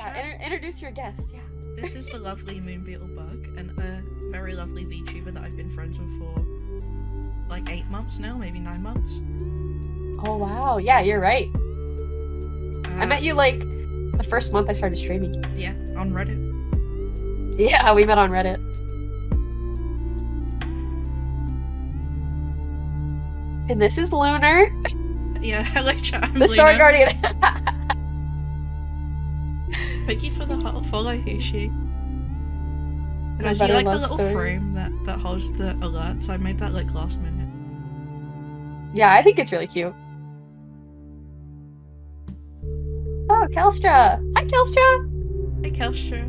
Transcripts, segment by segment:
Yeah, chat. introduce your guest, yeah. This is the lovely MoonBeetleBug, and a very lovely VTuber that I've been friends with for like 8 months now, maybe 9 months. Oh wow, yeah, you're right. I met you like the first month I started streaming. Yeah, on Reddit. Yeah, we met on Reddit. And this is Lunar. Yeah, hello chat, I'm The Sword Luna. Guardian. Thank you for the follow, Hishi. My Guys, you better like the love little story. frame that holds the alerts? I made that like last minute. Yeah, I think it's really cute. Oh, Kelstra! Hi, Kelstra! Hey, Kelstra.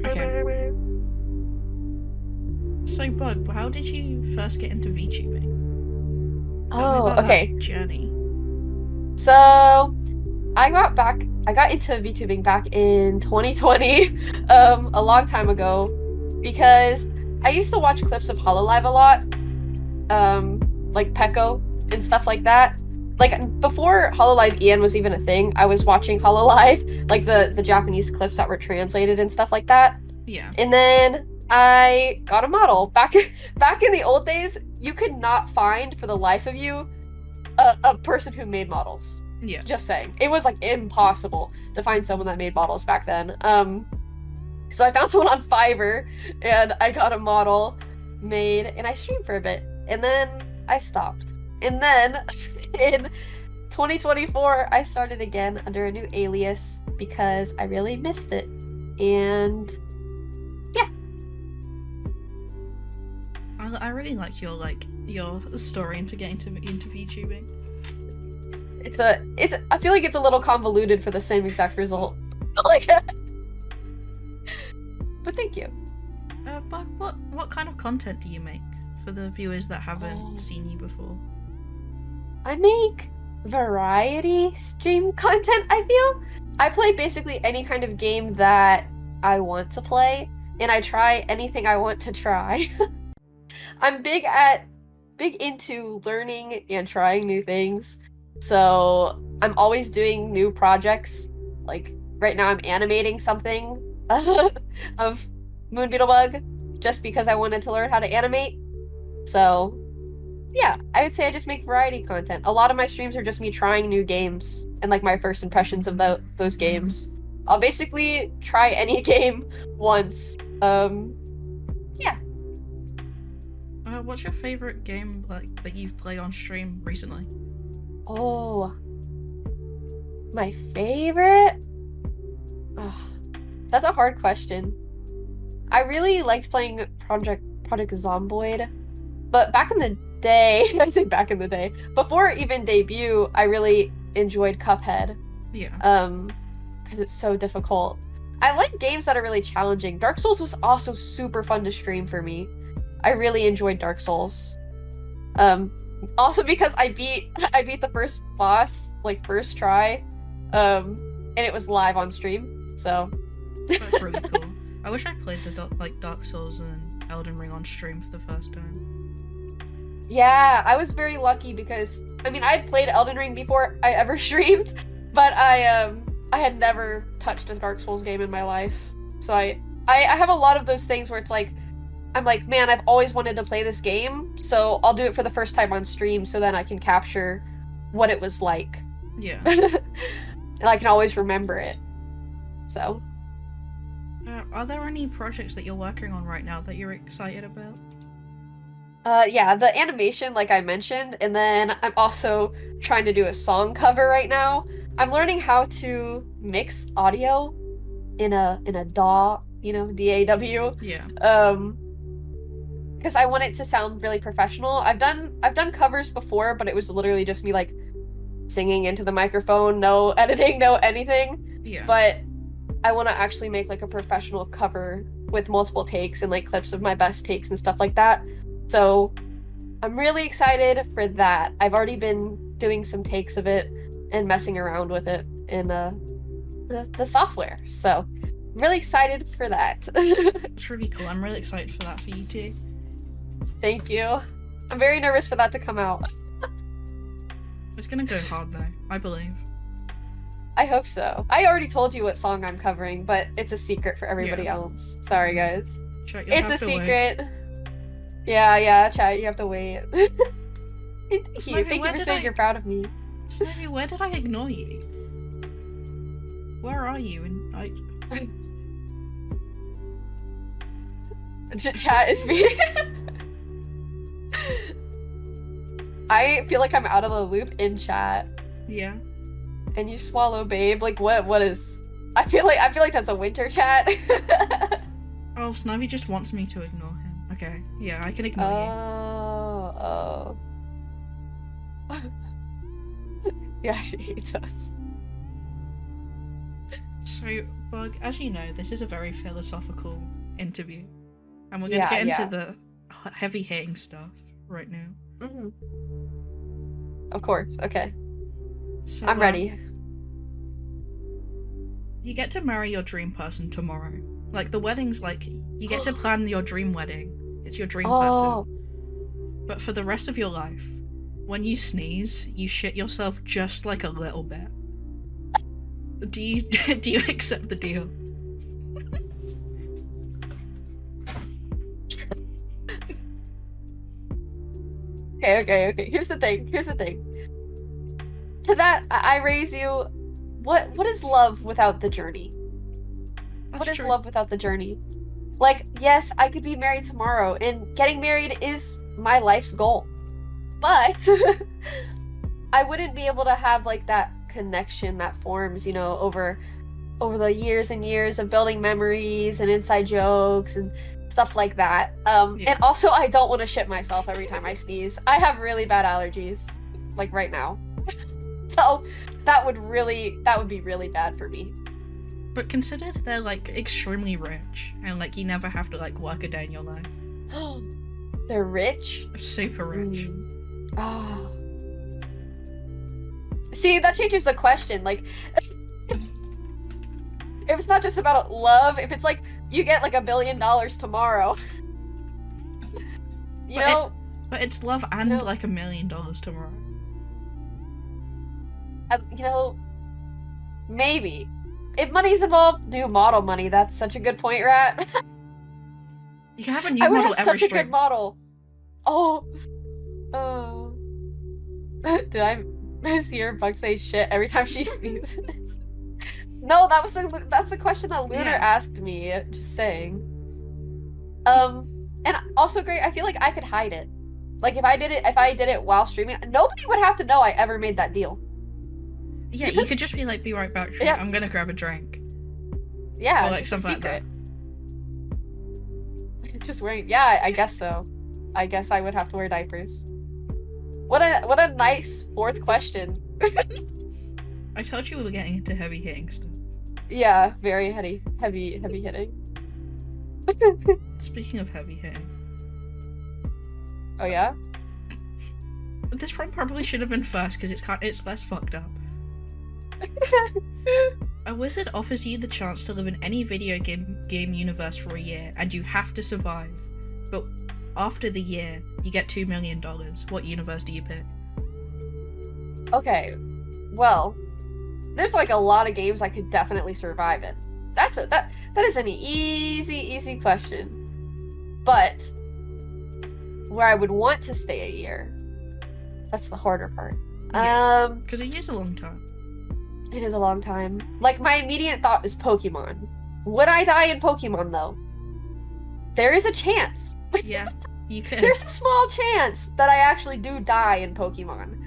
Okay. So, Bug, how did you first get into VTubing? Tell me about okay. that journey. So, I got into VTubing back in 2020, a long time ago, because I used to watch clips of Hololive a lot, like Peko and stuff like that. Like, before Hololive EN was even a thing, I was watching Hololive, like the Japanese clips that were translated and stuff like that. Yeah. And then I got a model. Back in the old days, you could not find for the life of you a person who made models. Yeah. Just saying. It was like impossible to find someone that made models back then. So I found someone on Fiverr and I got a model made and I streamed for a bit. And then I stopped. And then in 2024, I started again under a new alias because I really missed it. And yeah. I really like your story into getting into VTubing. I feel like it's a little convoluted for the same exact result. Like, but thank you. But what kind of content do you make for the viewers that haven't seen you before? I make variety stream content, I feel. I play basically any kind of game that I want to play, and I try anything I want to try. I'm big into learning and trying new things. So I'm always doing new projects. Like right now I'm animating something of MoonBeetleBug just because I wanted to learn how to animate. So yeah, I would say I just make variety content. A lot of my streams are just me trying new games and like my first impressions of those games. I'll basically try any game once. Yeah. What's your favorite game that you've played on stream recently? Oh, my favorite? Oh, that's a hard question. I really liked playing Project Zomboid, but back in the day, I say back in the day, before even debut, I really enjoyed Cuphead. Yeah. Because it's so difficult. I like games that are really challenging. Dark Souls was also super fun to stream for me. I really enjoyed Dark Souls. Also because I beat the first boss, like first try, and it was live on stream, so. That's really cool. I wish I played the Dark Souls and Elden Ring on stream for the first time. Yeah, I was very lucky because, I mean, I had played Elden Ring before I ever streamed, but I had never touched a Dark Souls game in my life. So I have a lot of those things where it's like, I'm like, man, I've always wanted to play this game, so I'll do it for the first time on stream so then I can capture what it was like. Yeah. And I can always remember it. So. Are there any projects that you're working on right now that you're excited about? Yeah, the animation, like I mentioned, and then I'm also trying to do a song cover right now. I'm learning how to mix audio in a DAW, DAW. Yeah. Because I want it to sound really professional. I've done covers before, but it was literally just me like singing into the microphone, no editing, no anything. Yeah. But I want to actually make like a professional cover with multiple takes and like clips of my best takes and stuff like that. So I'm really excited for that. I've already been doing some takes of it and messing around with it in the software. So I'm really excited for that. It's really cool. I'm really excited for that for you too. Thank you. I'm very nervous for that to come out. It's gonna go hard though, I believe. I hope so. I already told you what song I'm covering, but it's a secret for everybody Yeah. else. Sorry, guys. Chat, you'll It's a have to wait. secret. Yeah, chat, you have to wait. Thank you. Thank you for saying you're proud of me. Snivy, where did I ignore you? Where are you? Chat is me. I feel like I'm out of the loop in chat. Yeah. And you swallow, babe. Like what is I feel like that's a winter chat. Oh, Snivy just wants me to ignore him. Okay. Yeah, I can ignore Oh. Yeah, she hates us. So, Bug, as you know, this is a very philosophical interview. And we're gonna get into the heavy hitting stuff right now. Mm-hmm. Of course, okay. So, I'm ready. You get to marry your dream person tomorrow. Like, the wedding's like, you get to plan your dream wedding. It's your dream person. But for the rest of your life, when you sneeze, you shit yourself just like a little bit. Do you accept the deal? Okay. Here's the thing. To that, I raise you. What is love without the journey? What is love without the journey? Like, yes, I could be married tomorrow, and getting married is my life's goal. But I wouldn't be able to have like that connection that forms, you know, over the years and years of building memories and inside jokes and stuff like that. And also I don't want to shit myself every time I sneeze. I have really bad allergies, like right now. So that would be really bad for me. But consider they're like extremely rich and like you never have to like work a day in your life. They're rich? Super rich. Oh. See, that changes the question. Like, if it's not just about love, if it's like you get like $1 billion tomorrow, but it's love and like $1 million tomorrow. Maybe if money's involved, new model money. That's such a good point, Rat. You can have a new model every stream. Such a good model. Oh. Did I hear Bug say shit every time she sneezes? No, that's the question that Lunar asked me. Just saying. And also great. I feel like I could hide it. Like if I did it while streaming, nobody would have to know I ever made that deal. Yeah, you could just be like, "Be right back. I'm gonna grab a drink." Yeah, or like something like that. Just wearing. Yeah, I guess so. I guess I would have to wear diapers. What a nice fourth question. I told you we were getting into heavy hitting stuff. Yeah, very heavy hitting. Speaking of heavy hitting. Oh yeah? This one probably should have been first because it's less fucked up. A wizard offers you the chance to live in any video game universe for a year, and you have to survive. But after the year, you get $2 million. What universe do you pick? Okay, well, there's like a lot of games I could definitely survive in. That is an easy question. But where I would want to stay a year, that's the harder part. Because a year's a long time. It is a long time. Like, my immediate thought is Pokemon. Would I die in Pokemon, though? There is a chance. Yeah, you could. There's a small chance that I actually do die in Pokemon.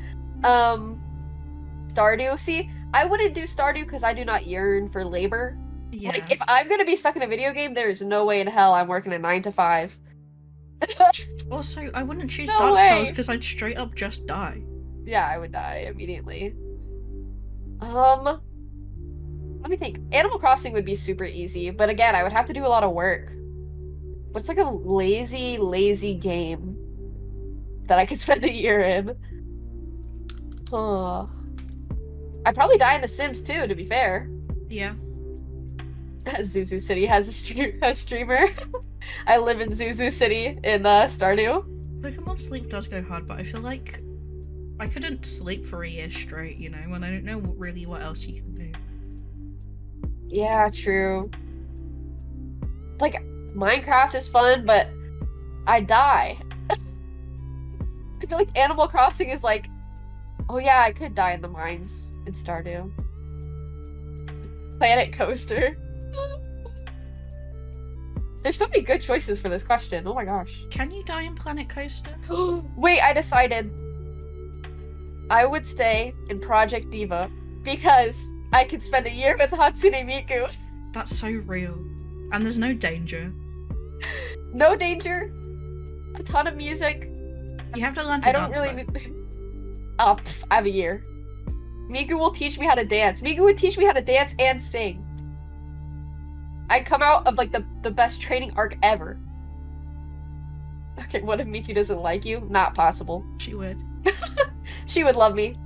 Stardew. See, I wouldn't do Stardew because I do not yearn for labor. Yeah. Like, if I'm gonna be stuck in a video game, there is no way in hell I'm working a 9 to 5. Also, I wouldn't choose Dark Souls because I'd straight up just die. Yeah, I would die immediately. Let me think. Animal Crossing would be super easy, but again, I would have to do a lot of work. What's like a lazy game that I could spend a year in? I'd probably die in The Sims too, to be fair. Yeah. Zuzu City has a streamer. I live in Zuzu City in Stardew. Pokemon Sleep does go hard, but I I couldn't sleep for a year straight, you know, when I don't know really what else you can do. Yeah, true. Like, Minecraft is fun, but I die. I feel like Animal Crossing is like, oh yeah, I could die in the mines in Stardew. Planet Coaster. There's so many good choices for this question. Oh my gosh. Can you die in Planet Coaster? Wait, I decided. I would stay in Project Diva because I could spend a year with Hatsune Miku. That's so real. And there's no danger. No danger. A ton of music. You have to learn to dance. I don't really need... Oh, I have a year. Miku will teach me how to dance. Miku would teach me how to dance and sing. I'd come out of like the best training arc ever. Okay, what if Miku doesn't like you? Not possible. She would. She would love me.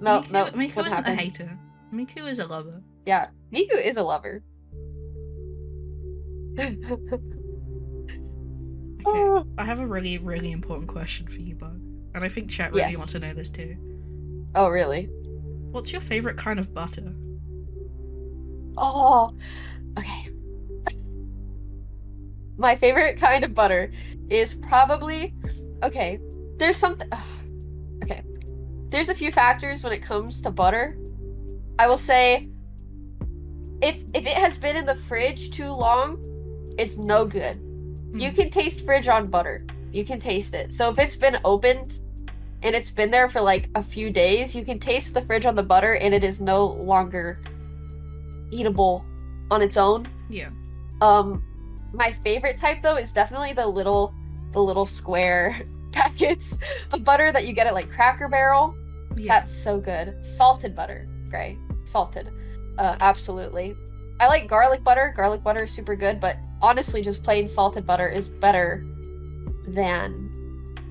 No, Miku isn't a hater. Miku is a lover. Yeah, Miku is a lover. Okay, I have a really, really important question for you, Bug. And I think chat really wants to know this too. Oh, really? What's your favorite kind of butter? Oh, okay. My favorite kind of butter is probably... Okay, there's something... Okay. There's a few factors when it comes to butter. I will say, if it has been in the fridge too long, it's no good. You can taste fridge on butter. You can taste it. So if it's been opened and it's been there for like a few days, you can taste the fridge on the butter and it is no longer eatable on its own. Yeah. My favorite type though is definitely the little square packets of butter that you get at like Cracker Barrel. Yeah. That's so good. Salted butter, Gray. Salted. Absolutely. I like garlic butter. Garlic butter is super good, but honestly, just plain salted butter is better than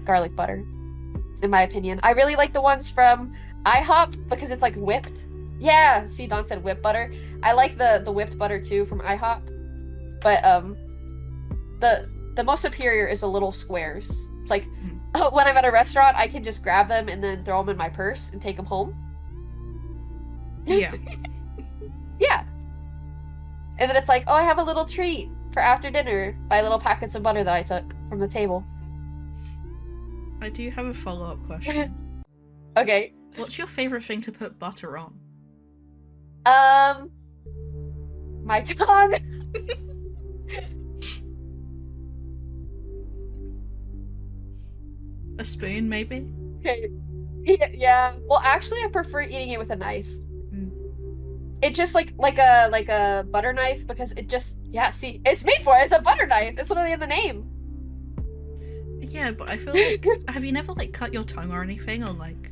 garlic butter, in my opinion. I really like the ones from IHOP because it's like whipped. Yeah, see, Dawn said whipped butter. I like the whipped butter too from IHOP, but the most superior is the little squares. It's like when I'm at a restaurant, I can just grab them and then throw them in my purse and take them home. Yeah. Yeah. And then it's like, oh, I have a little treat for after dinner by little packets of butter that I took from the table. I do have a follow-up question. Okay. What's your favorite thing to put butter on? My tongue. A spoon, maybe? Okay. Yeah. Well, actually, I prefer eating it with a knife. It just like a butter knife because it just see it's made for it. It's a butter knife. It's literally in the name. Yeah, but I feel like have you never like cut your tongue or anything or like?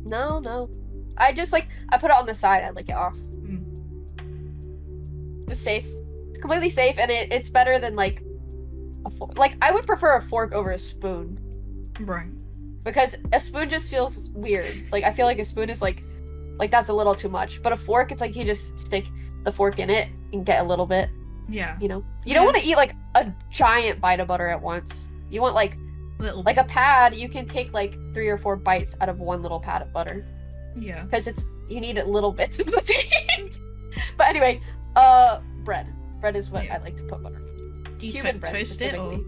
No. I just I put it on the side. I lick it off. It's safe. It's completely safe, and it's better than like a fork. Like I would prefer a fork over a spoon. Right. Because a spoon just feels weird. Like I feel like a spoon is like that's a little too much. But a fork, it's like you just stick the fork in it and get a little bit. Yeah. You know? You don't want to eat like a giant bite of butter at once. You want like little a pad, you can take like 3 or 4 bites out of one little pad of butter. Yeah. Because you need little bits of the taste. But anyway, bread. Bread is what I like to put butter on. Do you Cuban bread toast it or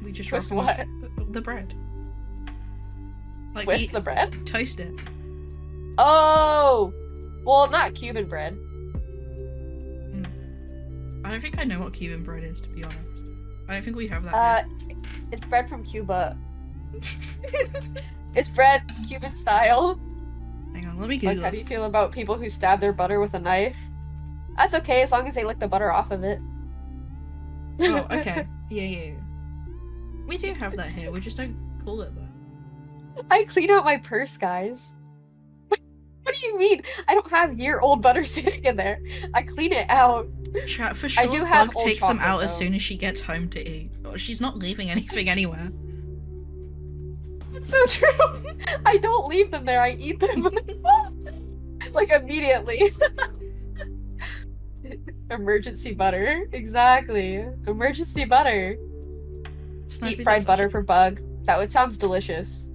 we just toast what? The bread. Like twist the bread? Toast it. Oh! Well, not Cuban bread. I don't think I know what Cuban bread is, to be honest. I don't think we have that here. It's bread from Cuba. It's bread Cuban style. Hang on, let me Google. Like, how do you feel about people who stab their butter with a knife? That's okay, as long as they lick the butter off of it. Oh, okay. Yeah. We do have that here, we just don't call it that. I clean out my purse, guys. What do you mean? I don't have year-old butter sitting in there. I clean it out. Chat, for sure, I do have Bug takes them out though. as soon as she gets home to eat. She's not leaving anything anywhere. It's so true. I don't leave them there. I eat them. Like, immediately. Emergency butter. Exactly. Emergency butter. Deep fried butter for Bug. Sounds delicious.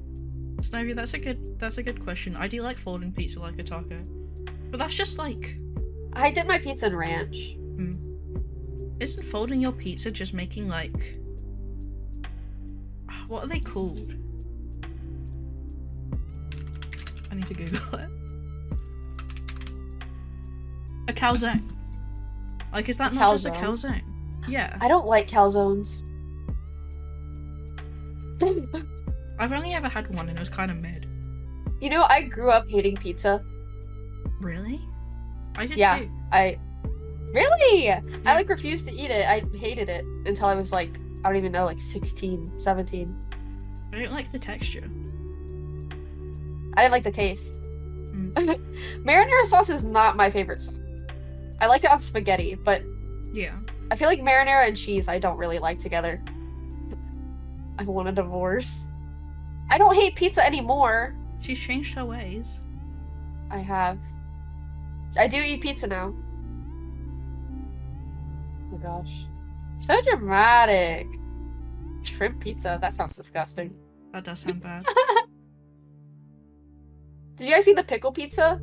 Snowy, that's a good question. I do like folding pizza like a taco. But that's just like... I did my pizza in ranch. Isn't folding your pizza just making like... What are they called? I need to Google it. A calzone. Like, is that not just a calzone? Yeah. I don't like calzones. I've only ever had one and it was kind of mid. You know, I grew up hating pizza. Really? I did too. Really? Yeah. I like refused to eat it. I hated it until I was like, I don't even know, like 16, 17. I don't like the texture. I didn't like the taste. Marinara sauce is not my favorite sauce. I like it on spaghetti, but yeah, I feel like marinara and cheese I don't really like together. I want a divorce. I don't hate pizza anymore. She's changed her ways. I have. I do eat pizza now. Oh my gosh. So dramatic. Shrimp pizza, that sounds disgusting. That does sound bad. Did you guys see the pickle pizza?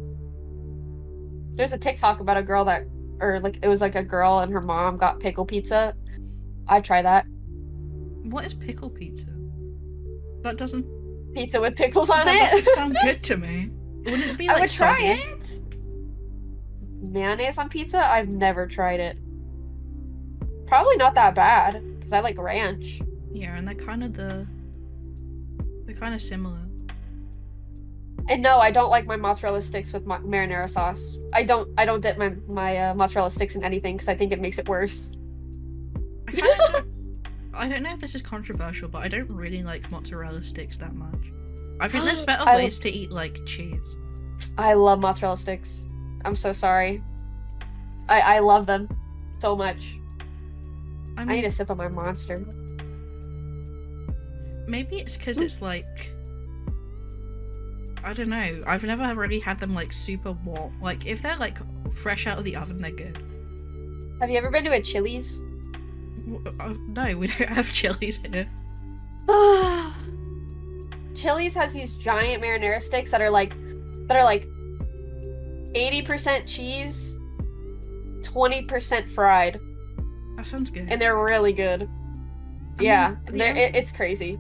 There's a TikTok about a girl that, or like, it was like a girl and her mom got pickle pizza. I'd try that. What is pickle pizza? That doesn't... Pizza with pickles on it? That doesn't sound good to me. Wouldn't it be like I would soggy? try it. Mayonnaise on pizza? I've never tried it. Probably not that bad, because I like ranch. Yeah, and they're kind of similar. And no, I don't like my mozzarella sticks with marinara sauce. I don't dip my mozzarella sticks in anything because I think it makes it worse. I don't know if this is controversial, but I don't really like mozzarella sticks that much. I think there's better ways to eat like cheese. I love mozzarella sticks. I'm so sorry. I love them so much. I need a sip of my Monster. Maybe it's because it's like... I don't know. I've never really had them like super warm. Like if they're like fresh out of the oven, they're good. Have you ever been to a Chili's? No, we don't have Chili's here. Chili's has these giant marinara sticks that are like 80% cheese, 20% fried. That sounds good. And they're really good. It's crazy.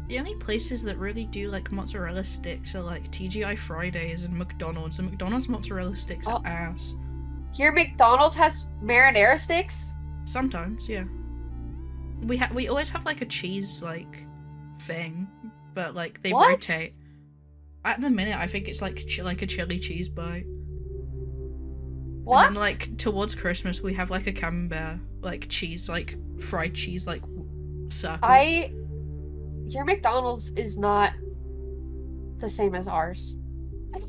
The only places that really do like mozzarella sticks are like TGI Fridays and McDonald's. And McDonald's mozzarella sticks are ass. Your McDonald's has marinara sticks? Sometimes, yeah. We always have like a cheese like thing, but like they rotate. At the minute, I think it's like a chili cheese bite. What? And then, like towards Christmas, we have like a camembert, like cheese, like fried cheese, like circle. Your McDonald's is not the same as ours.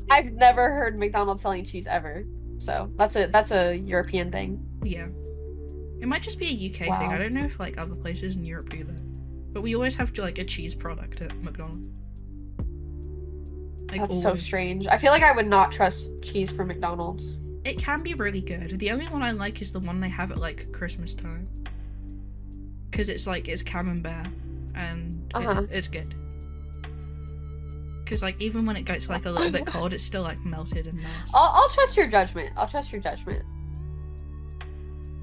I've never heard McDonald's selling cheese ever. So that's a European thing. Yeah. It might just be a UK thing. I don't know if like other places in Europe do that. But we always have like a cheese product at McDonald's. Like, that's so strange. I feel like I would not trust cheese from McDonald's. It can be really good. The only one I like is the one they have at like Christmas time. Because it's camembert. And it's good. Because like even when it gets like a little bit cold, it's still like melted and nice. I'll trust your judgment.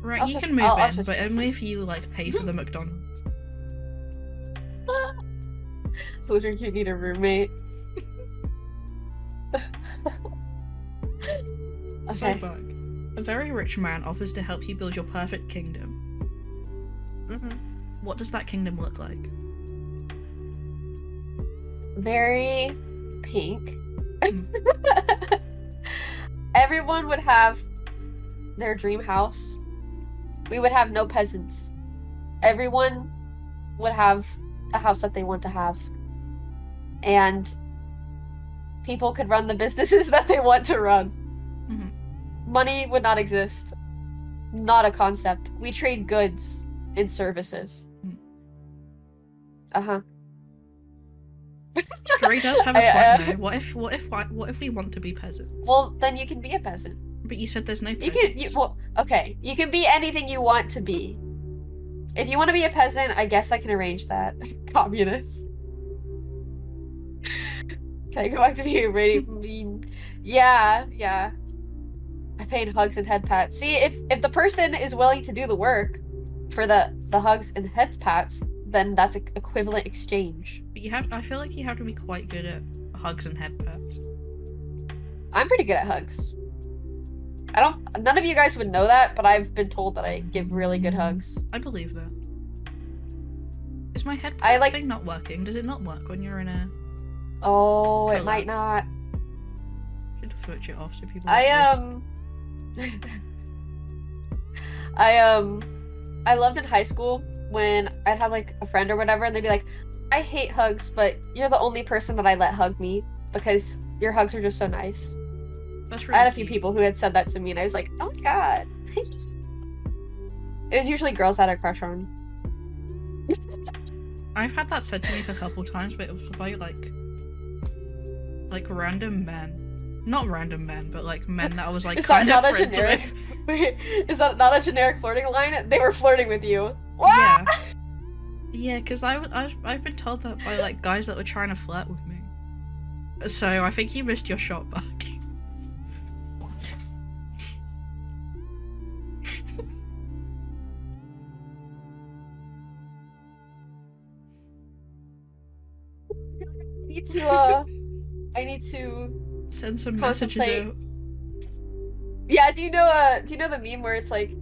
Right, you can move in, but only if you like pay for the McDonald's. Luther, you need a roommate. Okay. So, Bug, a very rich man offers to help you build your perfect kingdom. What does that kingdom look like? Very pink. Everyone would have their dream house. We would have no peasants. Everyone would have a house that they want to have. And people could run the businesses that they want to run. Money would not exist. Not a concept. We trade goods and services. Gary does have a point though. What if we want to be peasants? Well, then you can be a peasant. But you said there's no peasants. You can be anything you want to be. If you want to be a peasant, I guess I can arrange that. Communist. Can I go back to being really mean? Yeah, yeah. I paid hugs and head pats. See, if the person is willing to do the work for the hugs and head pats, then that's an equivalent exchange. But I feel like you have to be quite good at hugs and head pats. I'm pretty good at hugs. None of you guys would know that, but I've been told that I give really good hugs. I believe that. Is my head pat thing not working? Does it not work when you're in a... Oh, it might not. Should switch it off so people... I loved in high school when I'd have like a friend or whatever, and they'd be like, I hate hugs, but you're the only person that I let hug me because your hugs are just so nice. That's really I had a few people who had said that to me, and I was like, oh my god. It was usually girls that I crush on. I've had that said to me a couple times, but it was by like random men. Not random men, but like men that I was like kind of friends with. Wait, is that not a generic flirting line? They were flirting with you. What? Yeah. Yeah, because I've been told that by like guys that were trying to flirt with me. So I think you missed your shot, Bug. I need to send some messages out. Yeah, do you know the meme where it's like,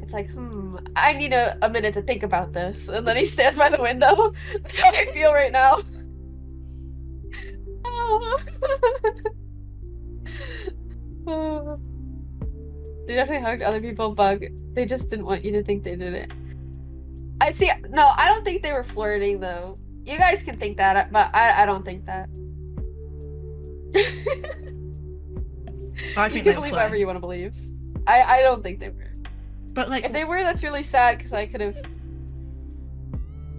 I need a minute to think about this, and then he stands by the window? That's how I feel right now. They definitely hugged other people, Bug. They just didn't want you to think they did it. No, I don't think they were flirting, though. You guys can think that, but I don't think that. I think you can believe whatever you want to believe. I don't think they were. But like, if they were, that's really sad because I could have.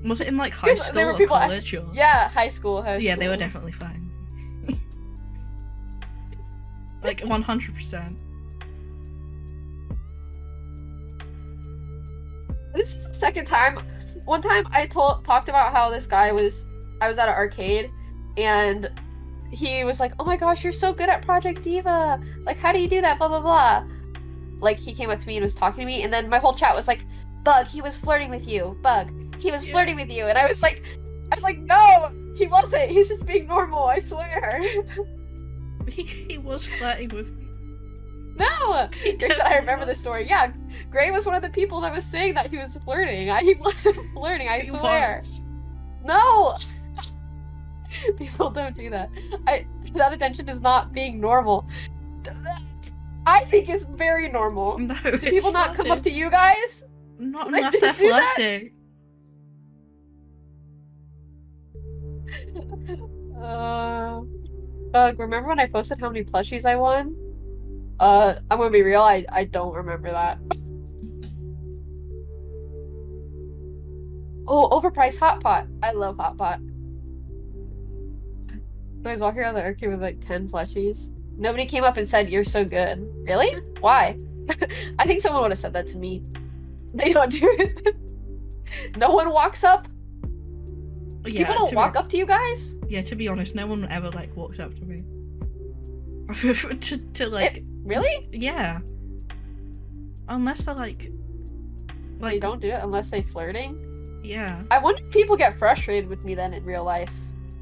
Was it in like high school or college? Or... Yeah, high school. Yeah, they were definitely fine. Like 100%. This is the second time. One time I talked about how this guy was. I was at an arcade, and he was like, "Oh my gosh, you're so good at Project Diva! Like, how do you do that? Blah blah blah." Like, he came up to me and was talking to me, and then my whole chat was like, "Bug, he was flirting with you. Bug, he was flirting with you," and I was like, "No, he wasn't. He's just being normal. I swear." He was flirting with me. No, I remember the story. Yeah, Gray was one of the people that was saying that he was flirting. He wasn't flirting. I swear. No. People don't do that. That attention is not being normal. I think it's very normal. No, do people not come up to you guys? Not unless they're flirting. Bug, remember when I posted how many plushies I won? I'm gonna be real, I don't remember that. Oh, overpriced Hot Pot. I love Hot Pot. I was walking around the arcade with like 10 plushies. Nobody came up and said, "You're so good." Really? Why? I think someone would have said that to me. They don't do it. No one walks up. Yeah, people don't walk up to you guys? Yeah, to be honest, no one ever like walks up to me. to like... Really? Yeah. Unless they're like... They don't do it unless they're flirting? Yeah. I wonder if people get frustrated with me then in real life.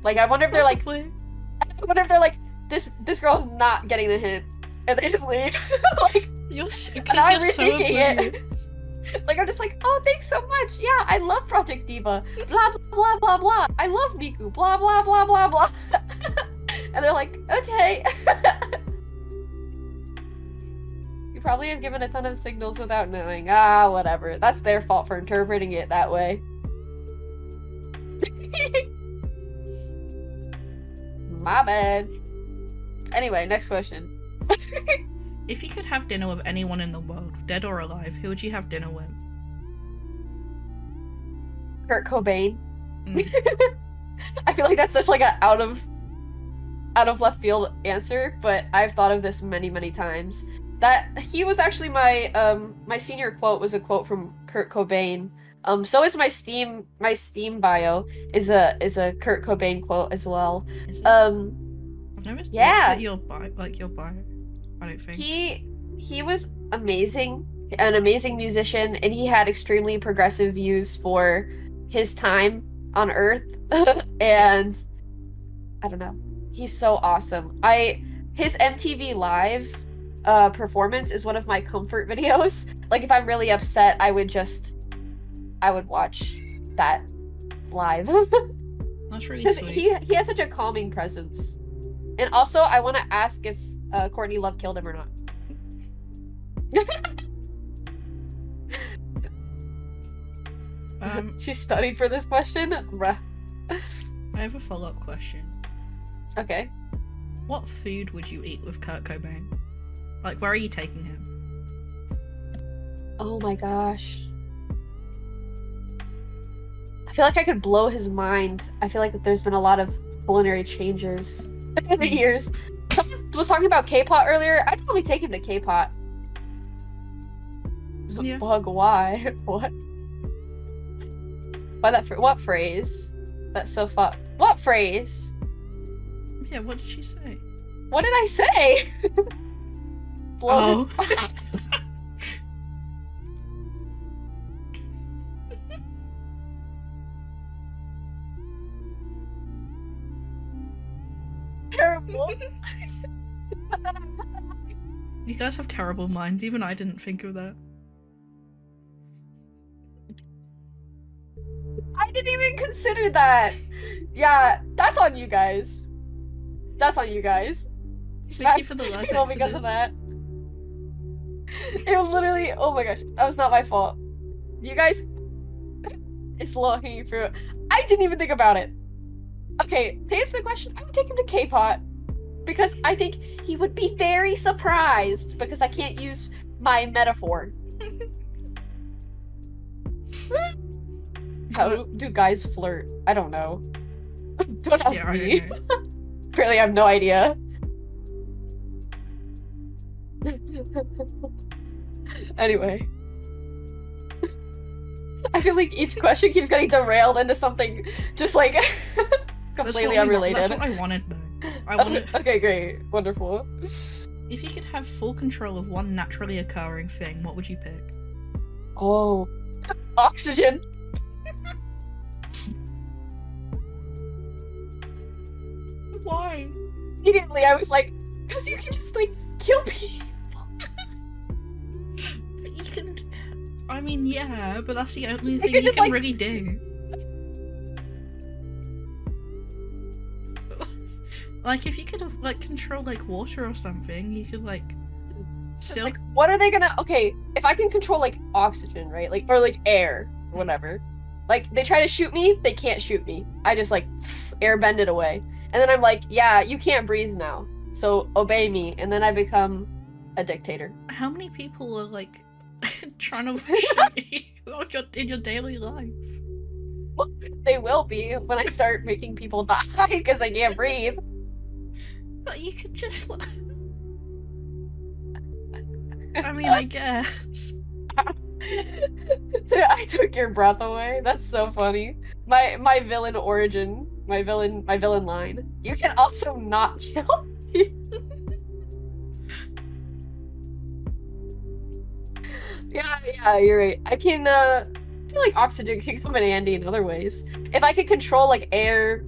Like, I wonder if they're like... This girl's not getting the hint. And they just leave. Like, you're so it. Like, I'm just like, "Oh, thanks so much. Yeah, I love Project Diva. Blah, blah, blah, blah. I love Miku. Blah, blah, blah, blah, blah." And they're like, "Okay." You probably have given a ton of signals without knowing. Ah, whatever. That's their fault for interpreting it that way. My bad. Anyway, next question. If you could have dinner with anyone in the world, dead or alive, who would you have dinner with? Kurt Cobain. I feel like that's such like a out of left field answer, but I've thought of this many, many times. That he was actually my my senior quote was a quote from Kurt Cobain. So is my Steam bio is a Kurt Cobain quote as well. Is it? Um, I've never looked yeah, at your bio, I don't think. he was amazing, an amazing musician, and he had extremely progressive views for his time on Earth. And I don't know, he's so awesome. His MTV Live performance is one of my comfort videos. Like if I'm really upset, I would watch that live. That's really Because sweet. he has such a calming presence. And also, I want to ask if Courtney Love killed him or not. She studied for this question? Bruh. I have a follow-up question. Okay. What food would you eat with Kurt Cobain? Like, where are you taking him? Oh my gosh. I feel like I could blow his mind. I feel like that there's been a lot of culinary changes in the years. Someone was talking about K-pop earlier. I'd probably take him to K-pop. Yeah. Bug, why? What? Why that? What phrase? That's so fucked. What phrase? Yeah, what did she say? What did I say? Blow his Oh. terrible. You guys have terrible minds. Even I didn't think of that. I didn't even consider that. Yeah, that's on you guys. That's on you guys. Thank you for the life Well, because of that. It literally, oh my gosh, that was not my fault. You guys, it's low hanging fruit. I didn't even think about it. Okay, to answer the question, I would take him to K-pop because I think he would be very surprised because I can't use my metaphor. How do guys flirt? I don't know. Don't ask me. Really, I have no idea. Anyway. I feel like each question keeps getting derailed into something just like completely unrelated. That's what I wanted though. I wanted. Okay, great. Wonderful. If you could have full control of one naturally occurring thing, what would you pick? Oh. Oxygen. Why? Immediately I was like, because you can just like kill people. You can. I mean, yeah, but that's the only thing can you just, can like- really do. Like, if you could have, like, control, like, water or something, you could, like, still. Like, what are they gonna? Okay, if I can control like oxygen, right? Like, or like air, or whatever. Like, they try to shoot me, they can't shoot me. I just like airbend it away, and then I'm like, yeah, you can't breathe now, so obey me, and then I become a dictator. How many people are, like, trying to shoot you in your daily life? Well, they will be when I start making people die because they can't breathe. But you could just, like. I mean, I guess. So I took your breath away. That's so funny. My villain origin, my villain line. You can also not kill me. Yeah, you're right. I can I feel like oxygen can come in handy in other ways. If I could control like air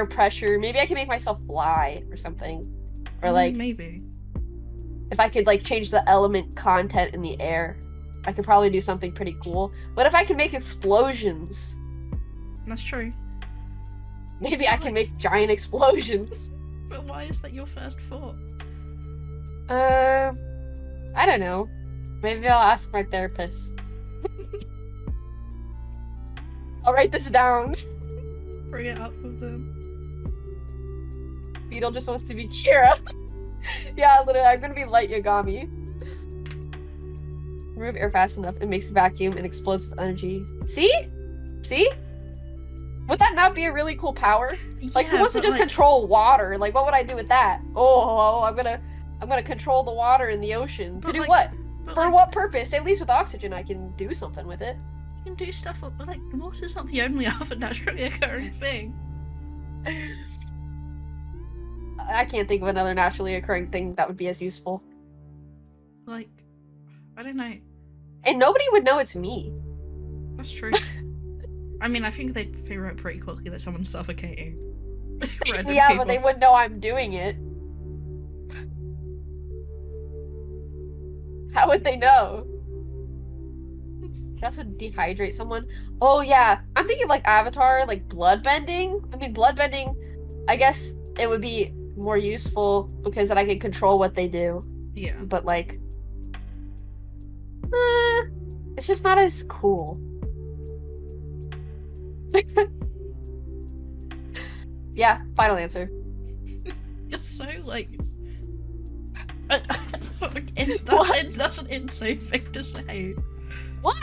pressure, maybe I can make myself fly or something. Or like maybe. if I could like change the element content in the air, I could probably do something pretty cool. What if I can make explosions? That's true. Maybe I can make giant explosions. But why is that your first thought? I don't know. Maybe I'll ask my therapist. I'll write this down. Bring it up with them. Beetle just wants to be Kira. Yeah, literally, I'm gonna be Light Yagami. Remove air fast enough, it makes a vacuum and explodes with energy. See? See? Would that not be a really cool power? Like, who wants to just control water? Like, what would I do with that? Oh, I'm gonna control the water in the ocean. To do what? For what purpose? At least with oxygen, I can do something with it. can do stuff, but like, water's not the only other naturally occurring thing. I can't think of another naturally occurring thing that would be as useful. Like, I don't know. And nobody would know it's me. That's true. I mean, I think they'd figure out pretty quickly that someone's suffocating. Yeah, people. But they wouldn't know I'm doing it. How would they know? That's would dehydrate someone. Oh yeah, I'm thinking like Avatar, like bloodbending. I mean, bloodbending, I guess it would be more useful because then I can control what they do. Yeah. But like, it's just not as cool. Yeah, final answer. You're so like. That's an insane thing to say. What?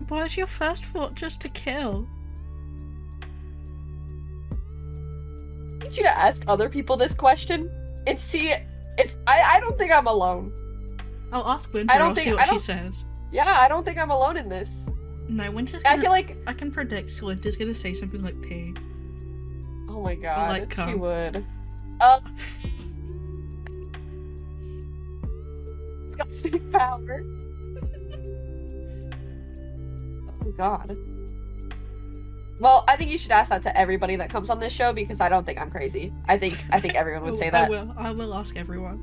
Why is your first thought just to kill? I need you to ask other people this question and see if I don't think I'm alone. I'll ask Winter. I'll see what she says. Yeah, I don't think I'm alone in this. No, Winter's. I feel like I can predict Winter's gonna say something like "P." Oh my god, like, she would. It's got same power. Oh god. Well, I think you should ask that to everybody that comes on this show because I don't think I'm crazy. I think everyone would say that. I will ask everyone.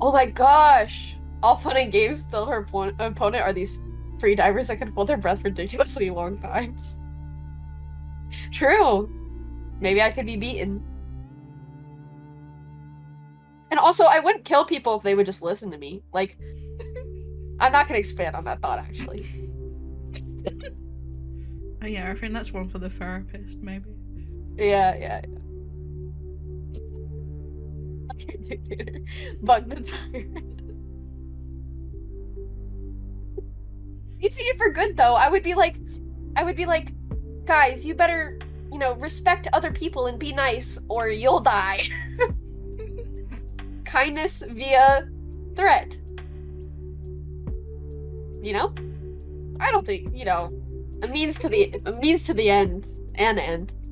Oh my gosh! All fun and games till her opponent are these free divers that can hold their breath ridiculously long times. True. Maybe I could be beaten. And also, I wouldn't kill people if they would just listen to me. Like, I'm not gonna expand on that thought, actually. Oh yeah, I think that's one for the therapist, maybe. Yeah. Okay, dictator. Bug the tyrant. You see it for good, though. I would be like, guys, you better, respect other people and be nice, or you'll die. Kindness via threat. I don't think, a means to the end.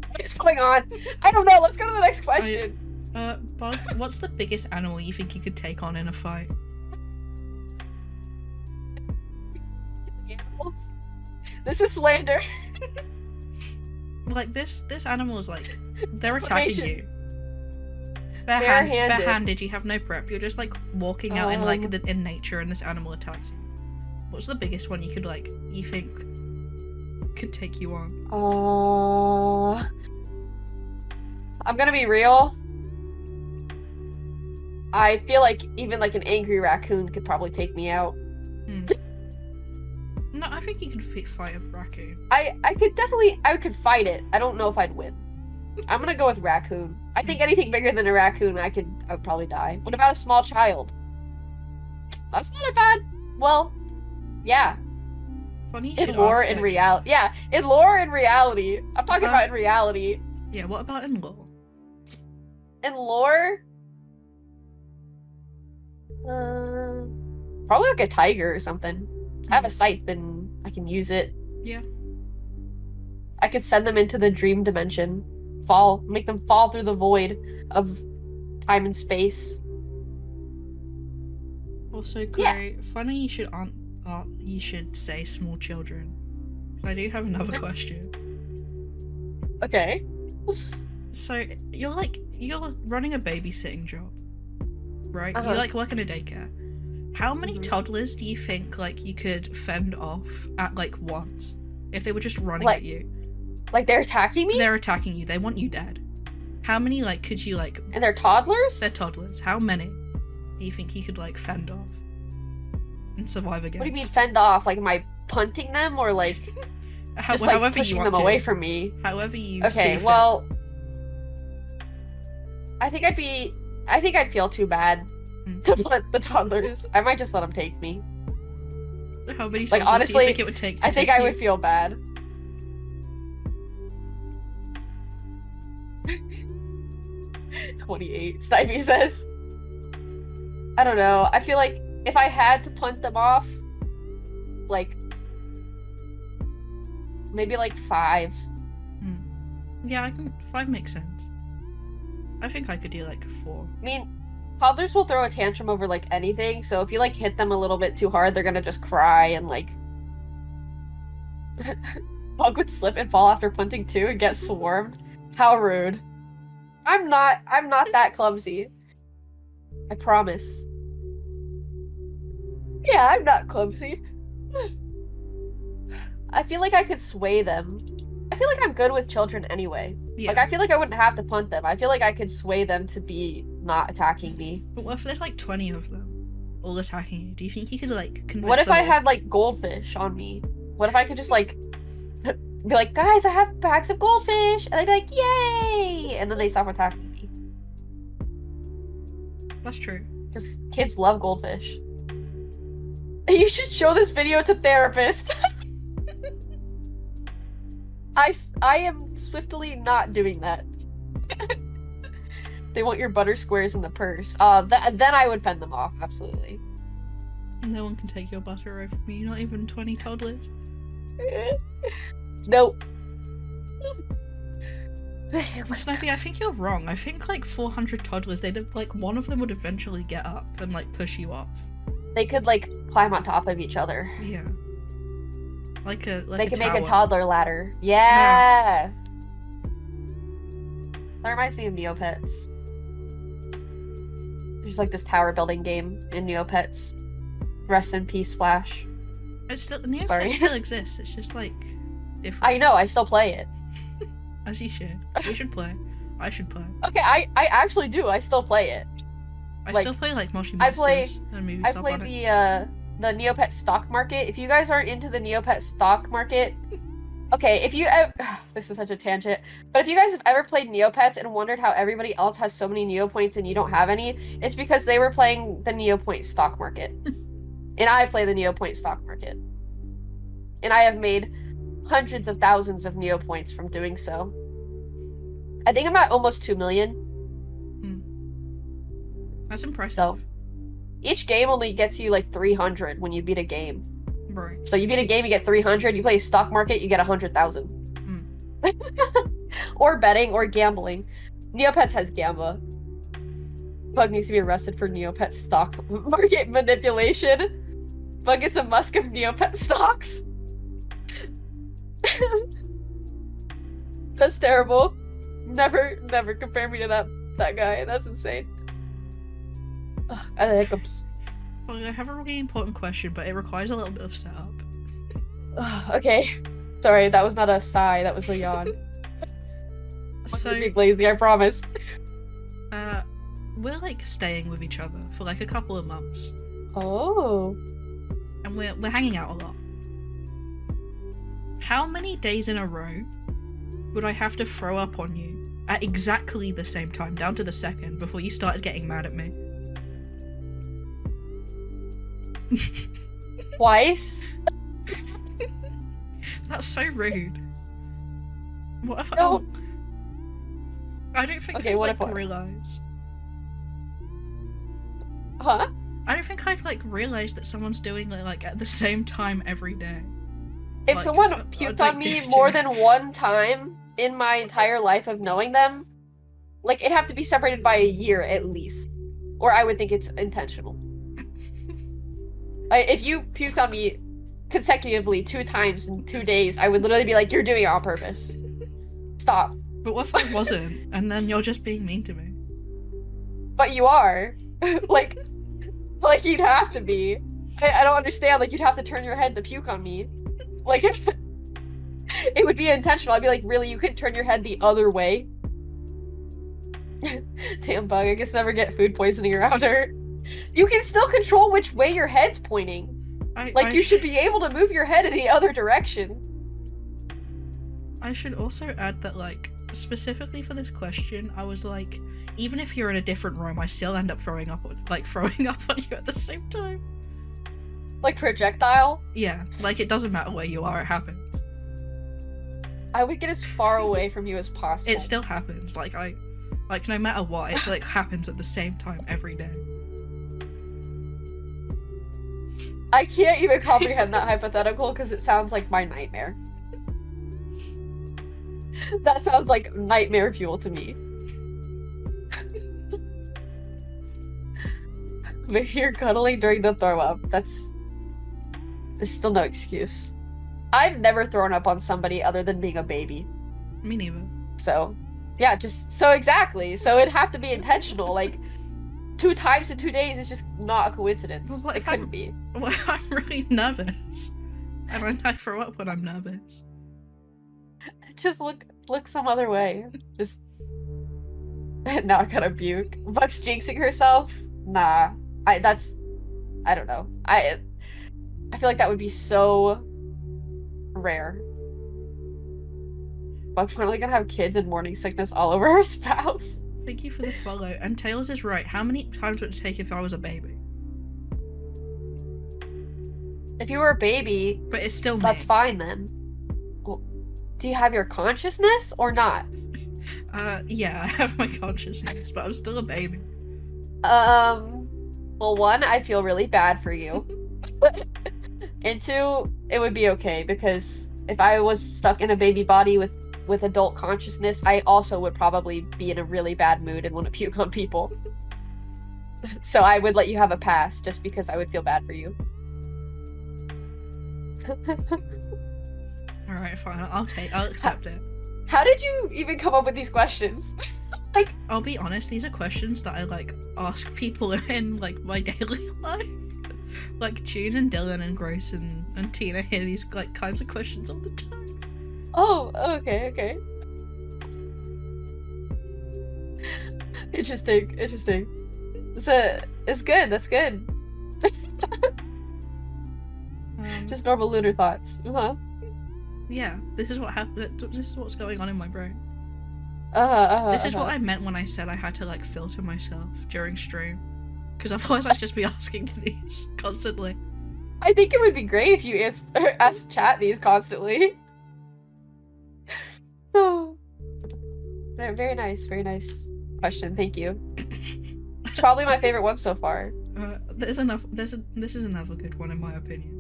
What is going on? I don't know. Let's go to the next question. Bug, what's the biggest animal you think you could take on in a fight? Animals? This is slander. Like this animal is like they're attacking you. Barehanded. Barehanded. You have no prep. You're just like walking out in like in nature, and this animal attacks you. What's the biggest one you think could take you on? I'm gonna be real. I feel like even like an angry raccoon could probably take me out. No, I think you could fight a raccoon. I could fight it. I don't know if I'd win. I'm gonna go with raccoon. I think anything bigger than a raccoon, I would probably die. What about a small child? That's not a bad. Well, yeah. Funny. In lore, in reality. Yeah, in lore, in reality. I'm talking about in reality. Yeah. What about in lore? In lore, probably like a tiger or something. I have a scythe and I can use it. Yeah. I could send them into the dream dimension. Make them fall through the void of time and space. Also, Clary, funny you should say small children. I do have another question. Okay. So, you're running a babysitting job, right? Uh-huh. You work in a daycare. How many toddlers do you think you could fend off at once if they were just running at you? Like they're attacking me? They're attacking you. They want you dead. How many could you And they're toddlers? They're toddlers. How many do you think you could fend off and survive against? What do you mean fend off? Like am I punting them or just however pushing you want them to. away from me? However you Okay, see well I think I'd feel too bad to punt the toddlers. I might just let them take me. How many toddlers honestly, do you think it would take to I think take I you? would feel bad. 28, Snivy says. I don't know. I feel like if I had to punt them off, like maybe like 5. Yeah, 5 makes sense. I think I could do like 4. I mean, toddlers will throw a tantrum over like anything, so if you like hit them a little bit too hard, they're gonna just cry and like Bug would slip and fall after punting too and get swarmed. How rude. I'm not that clumsy. I promise. Yeah, I'm not clumsy. I feel like I could sway them. I feel like I'm good with children anyway. Yeah. Like, I feel like I wouldn't have to punt them. I feel like I could sway them to be not attacking me. But what if there's like 20 of them all attacking you? Do you think you could like convince What if them I all? had like goldfish on me? What if I could just like be like, guys, I have bags of goldfish, and I'd be like, yay! And then they stop attacking me. That's true. Because kids love goldfish. You should show this video to therapist. I am swiftly not doing that. They want your butter squares in the purse. Then I would fend them off, absolutely. No one can take your butter away from me, not even 20 toddlers. Nope. Snippy, I think you're wrong. I think like 400 toddlers, like one of them would eventually get up and like push you off. They could like climb on top of each other. Yeah. Like they could tower. make a toddler ladder. Yeah. That reminds me of Neopets. There's like this tower building game in Neopets. Rest in peace, Flash. It's still Neopets still exists. It's just like different. I know. I still play it. As you should. You should play. I should play. Okay, I actually do. I still play it. I still play like Moshi Monsters and movie I stuff play on it. the Neopet stock market. If you guys aren't into the Neopet stock market, okay, if you this is such a tangent, but if you guys have ever played Neopets and wondered how everybody else has so many Neopoints and you don't have any, it's because they were playing the Neopoint stock market. And I play the Neopoint stock market. And I have made hundreds of thousands of Neopoints from doing so. I think I'm at almost 2 million. That's impressive. So, each game only gets you like 300 when you beat a game. Right. So you beat a game, you get 300. You play a stock market, you get 100,000. Or betting, or gambling. Neopets has Gamba. Bug needs to be arrested for Neopet stock market manipulation. Bug is a Musk of Neopet stocks. That's terrible. Never compare me to that guy. That's insane. Ugh, I have hiccups. Well, I have a really important question, but it requires a little bit of setup. Okay. Sorry, that was not a sigh, that was a yawn. So, I'm being lazy, I promise. we're like staying with each other for like a couple of months. Oh. And we're hanging out a lot. How many days in a row would I have to throw up on you at exactly the same time, down to the second, before you started getting mad at me? Twice? That's so rude. What if No. I don't think Okay, I'd what like if what? realize. Huh? I don't think I'd like realize that someone's doing it like at the same time every day. If Like, someone I'd, puked like, on me do more it. than one time in my entire life of knowing them, like, it'd have to be separated by a year at least. Or I would think it's intentional. If you puked on me consecutively 2 times in 2 days, I would literally be like, you're doing it on purpose. Stop. But what if I wasn't, and then you're just being mean to me? But you are. like you'd have to be. I don't understand. Like, you'd have to turn your head to puke on me. Like, it would be intentional. I'd be like, really? You couldn't turn your head the other way? Damn, Bug. I guess never get food poisoning around her. You can still control which way your head's pointing. You should be able to move your head in the other direction. I should also add that, like, specifically for this question, I was like, even if you're in a different room, I still end up throwing up on you at the same time. Like projectile? Yeah, like it doesn't matter where you are, it happens. I would get as far away from you as possible. It still happens. Like no matter what, it's like happens at the same time every day. I can't even comprehend that hypothetical because it sounds like my nightmare. That sounds like nightmare fuel to me. But you're cuddling during the throw up. There's still no excuse. I've never thrown up on somebody other than being a baby. Me neither. So, yeah, so exactly. So it'd have to be intentional. Like, 2 times in 2 days is just not a coincidence. Well, it couldn't be. Well, I'm really nervous. And I throw up when I'm nervous. Just look some other way. Just now I gotta puke. Buck's jinxing herself? Nah. I don't know. I feel like that would be so rare. Buck's probably gonna have kids and morning sickness all over her spouse. Thank you for the follow. And Tails is right. How many times would it take if I was a baby? If you were a baby, but it's still me. That's fine then. Well, do you have your consciousness or not? Yeah, I have my consciousness, but I'm still a baby. Well, 1, I feel really bad for you. And 2, it would be okay because if I was stuck in a baby body with adult consciousness, I also would probably be in a really bad mood and want to puke on people. So I would let you have a pass just because I would feel bad for you. Alright, fine. I'll accept it. How did you even come up with these questions? Like, I'll be honest, these are questions that I like ask people in like my daily life. Like June and Dylan and Grace and Tina hear these like kinds of questions all the time. Oh, okay. Interesting. It's good, that's good. Just normal lunar thoughts. Yeah, this is what happened. This is what's going on in my brain. This is what I meant when I said I had to like filter myself during stream, because otherwise I'd just be asking these constantly. I think it would be great if you asked chat these constantly. Oh, very nice question. Thank you. It's probably my favorite one so far. This is another good one in my opinion.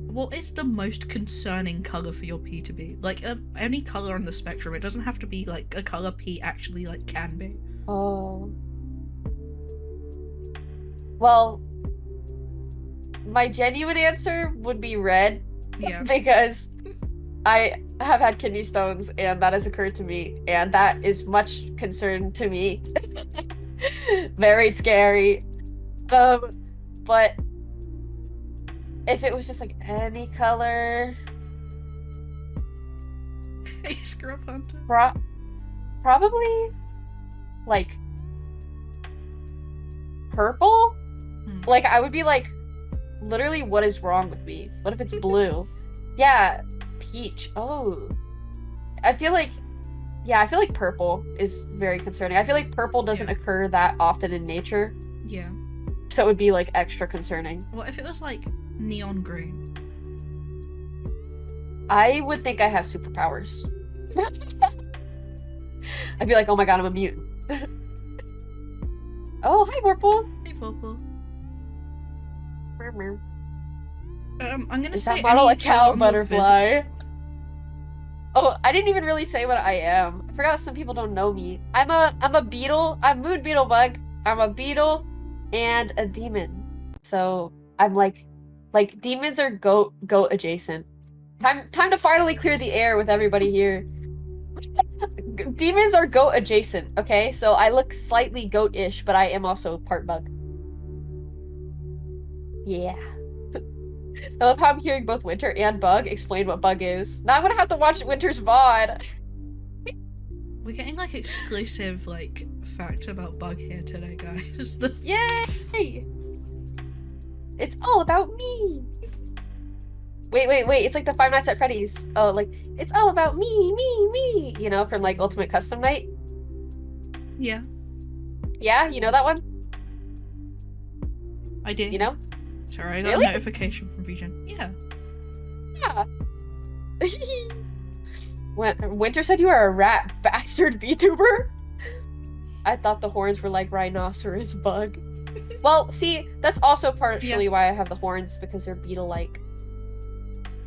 What is the most concerning color for your P to be? Like, any color on the spectrum. It doesn't have to be, like, a color P actually, like, can be. Oh. Well, my genuine answer would be red. Yeah. Because I have had kidney stones, and that has occurred to me, and that is much concern to me. Very scary. But if it was just like any color, Hey, Scrub Hunter. Probably like purple. Like I would be like, literally, what is wrong with me? What if it's blue? Yeah, peach. Oh, I feel like purple is very concerning. I feel like purple doesn't occur that often in nature. Yeah. So it would be like extra concerning. What if it was like neon green? I would think I have superpowers. I'd be like, oh my god, I'm a mutant. Oh, hi, Purple. Hey, Purple. Murmur. I'm gonna Is say that model a any cow butterfly? Oh, I didn't even really say what I am. I forgot some people don't know me. I'm a beetle. I'm MoonBeetleBug. I'm a beetle and a demon. So I'm like demons are goat adjacent. Time to finally clear the air with everybody here. Demons are goat adjacent, okay? So I look slightly goat-ish, but I am also part bug. Yeah. I love how I'm hearing both Winter and Bug explain what Bug is. Now I'm gonna have to watch Winter's VOD. We're getting like exclusive like facts about Bug here today, guys. Yay! It's all about me. Wait. It's like the Five Nights at Freddy's. Oh, like it's all about me. You know, from like Ultimate Custom Night. Yeah. Yeah, you know that one? I did. You know? Sorry, I got Really? a notification from VGen. Yeah. Yeah. Winter said you are a rat bastard VTuber? I thought the horns were like rhinoceros Bug. Well, see, that's also partially why I have the horns, because they're beetle-like.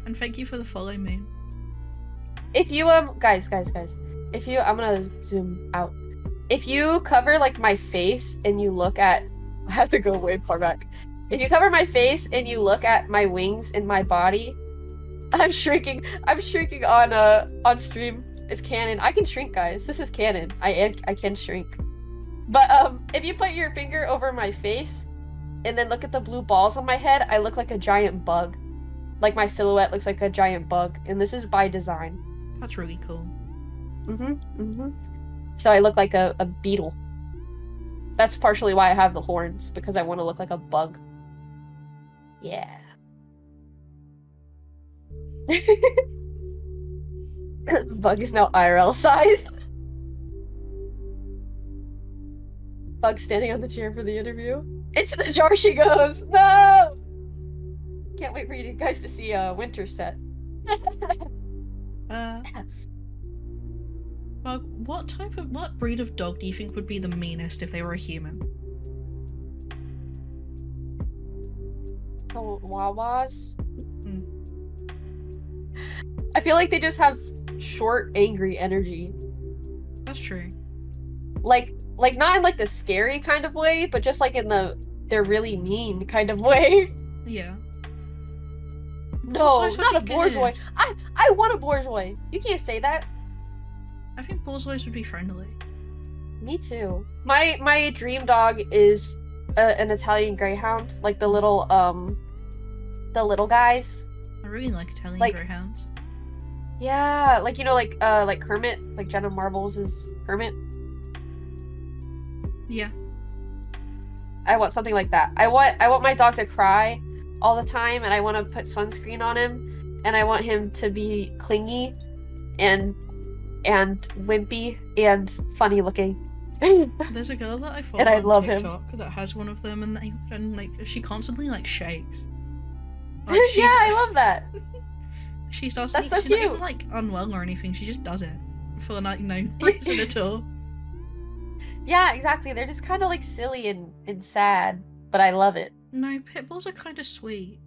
And thank you for the follow, Moon. If you, guys, if you, I'm gonna zoom out. If you cover, like, my face and you look at, I have to go way far back. If you cover my face and you look at my wings and my body, I'm shrinking on stream. It's canon. I can shrink, guys. This is canon. I can shrink. But, if you put your finger over my face and then look at the blue balls on my head, I look like a giant bug. Like, my silhouette looks like a giant bug, and this is by design. That's really cool. So I look like a beetle. That's partially why I have the horns, because I want to look like a bug. Yeah. Bug is now IRL sized. Bug standing on the chair for the interview. Into the jar she goes! No! Can't wait for you guys to see a winter set. Bug, what breed of dog do you think would be the meanest if they were a human? Oh, Wawas? I feel like they just have short, angry energy. That's true. Like not in like the scary kind of way, but just like in the they're really mean kind of way. Yeah. No, not a bourgeois. I want a bourgeois. You can't say that. I think bourgeois would be friendly. Me too. My dream dog is an Italian Greyhound, like the little guys. I really like Italian Greyhounds. Yeah, like, you know, like Kermit, like Jenna Marbles is Kermit. Yeah. I want something like that. I want my dog to cry all the time, and I want to put sunscreen on him, and I want him to be clingy and wimpy and funny looking. There's a girl that I follow on TikTok that has one of them, and like she constantly like shakes. Like, yeah, I love that. She starts. That's so she's cute. not even like unwell or anything. She just does it for like no reason at all. Yeah, exactly. They're just kind of like silly and sad, but I love it. No, pit bulls are kind of sweet.